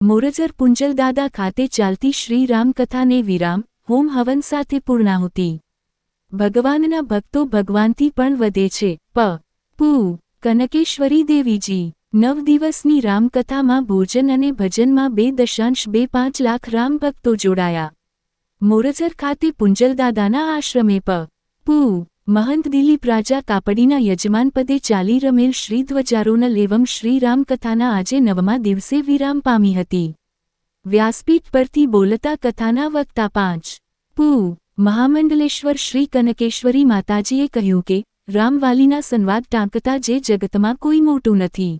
મોરજર પુંજલદાદા ખાતે ચાલતી શ્રી રામકથાને વિરામ હોમ હવન સાથે પૂર્ણાહુતિ। ભગવાનના ભક્તો ભગવાનથી પણ વધે છે। પૂ કનકેશ્વરી દેવીજી 9 દિવસની રામકથામાં ભોજન અને ભજનમાં 2.25 લાખ રામ ભક્તો જોડાયા। મોરજર ખાતે પુંજલદાદાના આશ્રમે પૂ મહંત દિલીપ રાજા કાપડીના યજમાનપદે ચાલી રમેલ શ્રી ધ્વજારોહણ એવં શ્રી રામકથાના આજે 9મા દિવસે વિરામ પામી હતી। વ્યાસપીઠ પરથી બોલતા કથાના વક્તા 5 પૂ મહામંડલેશ્વર શ્રી કનકેશ્વરી માતાજીએ કહ્યું કે રામવાલીના સંવાદ ટાંકતા જે જગતમાં કોઈ મોટું નથી,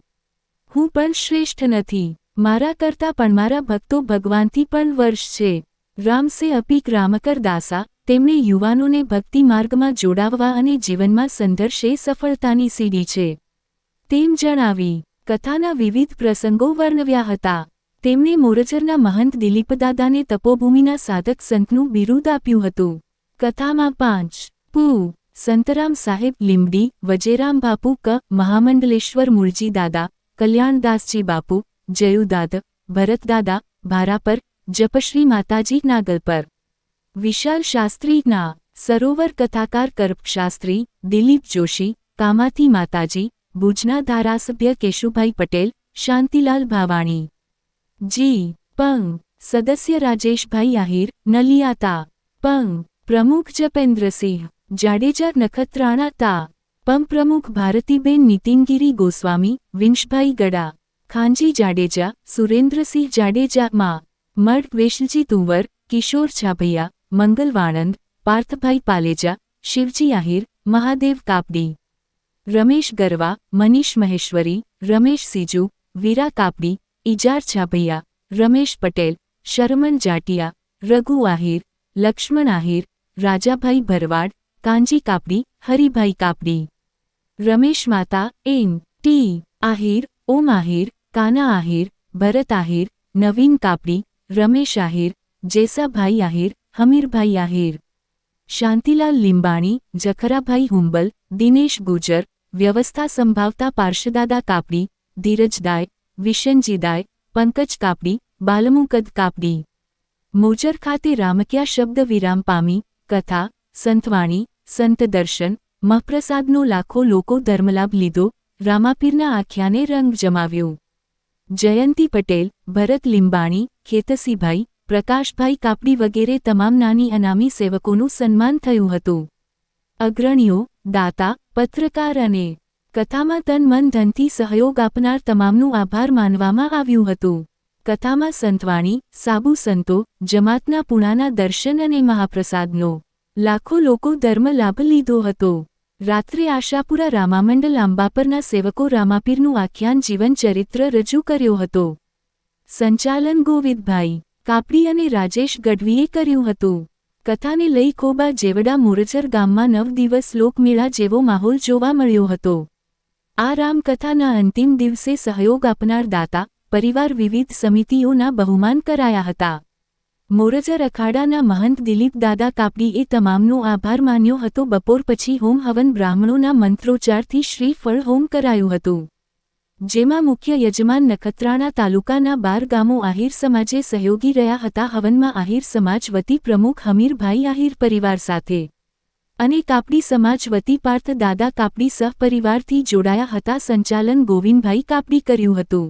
હું પણ શ્રેષ્ઠ નથી, મારા કરતા પણ મારા ભક્તો ભગવાનથી પણ વર્ષ છે। રામ સે અપીક રામકર દાસા તેમણે યુવાનોને ભક્તિ માર્ગમાં જોડાવવા અને જીવનમાં સંઘર્ષ એ સફળતાની સીડી છે તેમ જણાવી કથાના વિવિધ પ્રસંગો વર્ણવ્યા હતા। તેમણે મોરજરના મહંત દિલીપદાદાને તપોભૂમિના સાધક સંતનું બિરુદ આપ્યું હતું। કથામાં 5 પૂ સંતરામ સાહેબ લીમડી વજેરામ બાપુ ક મહામંડલેશ્વર મૂળજી દાદા કલ્યાણદાસજી બાપુ જયુદાદ ભરતદાદા ભારાપર જપશ્રી માતાજી નાગલપર વિશાલ શાસ્ત્રી ના સરોવર કથાકાર કર્પશાસ્ત્રી દિલીપ જોશી કામાથી માતાજી ભુજના ધારાસભ્ય કેશુભાઈ પટેલ શાંતિલાલ ભાવાણી જી પંગ સદસ્ય રાજેશભાઈ આહિર નલિયાતા પંગ પ્રમુખ જપેન્દ્રસિંહ જાડેજા નખત્રાણા તા પંગ પ્રમુખ ભારતીબેન નીતિનગીરી ગોસ્વામી વિંશભાઈ ગડા ખાંજી જાડેજા સુરેન્દ્રસિંહ જાડેજા માં મઢ વેશલજી તુંવર કિશોર છાભૈયા મંગલ વાણંદ પાર્થભાઈ પાલેજા શિવજી આહિર મહાદેવ કાપડી રમેશ ગરવા મનીષ મહેશ્વરી રમેશ સીજુ વીરા કાપડી ઇજાર છાભૈયા રમેશ પટેલ શરમન જાટિયા રઘુ આહિર લક્ષ્મણ આહિર રાજાભાઈ ભરવાડ કાંજી કાપડી હરિભાઈ કાપડી રમેશ માતા એન ટી આહિર ઓમ આહિર કાના આહિર ભરત આહિર નવીન કાપડી રમેશ આહિર જેસાભાઈ આહિર હમીરભાઈ આહિર શાંતિલાલ લીંબાણી જખરાભાઈ હુંબલ દિનેશ ગુજર વ્યવસ્થા સંભાવતા પાર્શદાદા કાપડી ધીરજદાય વિશનજીદાય પંકજ કાપડી બાલમુકદ કાપડી મોજર ખાતે રામક્યા શબ્દ વિરામ પામી કથા સંતવાણી સંત દર્શન મહાપ્રસાદનો લાખો લોકો ધર્મલાભ લીધો રામાપીરના આખ્યાને રંગ જમાવ્યો। જયંતી પટેલ ભરત લીંબાણી ખેતસીભાઈ પ્રકાશભાઈ કાપડી વગેરે તમામ નાની અનામી સેવકોનું સન્માન થયું હતું। અગ્રણીઓ દાતા પત્રકાર અને કથામાં તન મન ધનથી સહયોગ આપનાર તમામનું આભાર માનવામાં આવ્યું હતું। કથામાં સંતવાણી સાબુ સંતો જમાતના પુણાના દર્શન અને મહાપ્રસાદનો લાખો લોકો ધર્મ લાભ લીધો હતો। રાત્રે આશાપુરા રામામંડલ આંબાપરના સેવકો રામાપીરનું આખ્યાન જીવન ચરિત્ર રજૂ કર્યો હતો। સંચાલન ગોવિંદભાઈ કાપડી અને રાજેશ ગઢવીએ કર્યું હતું। કથાને લઈ કોબા જેવડા મોરજર ગામમાં 9 દિવસ લોકમેળા જેવો માહોલ જોવા મળ્યો હતો। આ રામકથાના અંતિમ દિવસે સહયોગ આપનાર દાતા પરિવાર વિવિધ સમિતિઓના બહુમાન કરાયા હતા। મોરજર અખાડાના મહંત દિલીપ દાદા કાપડીએ તમામનો આભાર માન્યો હતો। બપોર પછી હોમ હવન બ્રાહ્મણોના મંત્રોચ્ચારથી શ્રીફળ હોમ કરાયું હતું, જેમાં મુખ્ય યજમાન નખત્રાણા તાલુકાના 12 ગામો આહિર સમાજે સહયોગી રહ્યા હતા। હવનમાં આહિર સમાજ વતી પ્રમુખ હમીરભાઈ આહિર પરિવાર સાથે અને કાપડી સમાજ વતી પાર્થ દાદા કાપડી સહપરિવારથી જોડાયા હતા। સંચાલન ગોવિંદભાઈ કાપડી કર્યું હતું।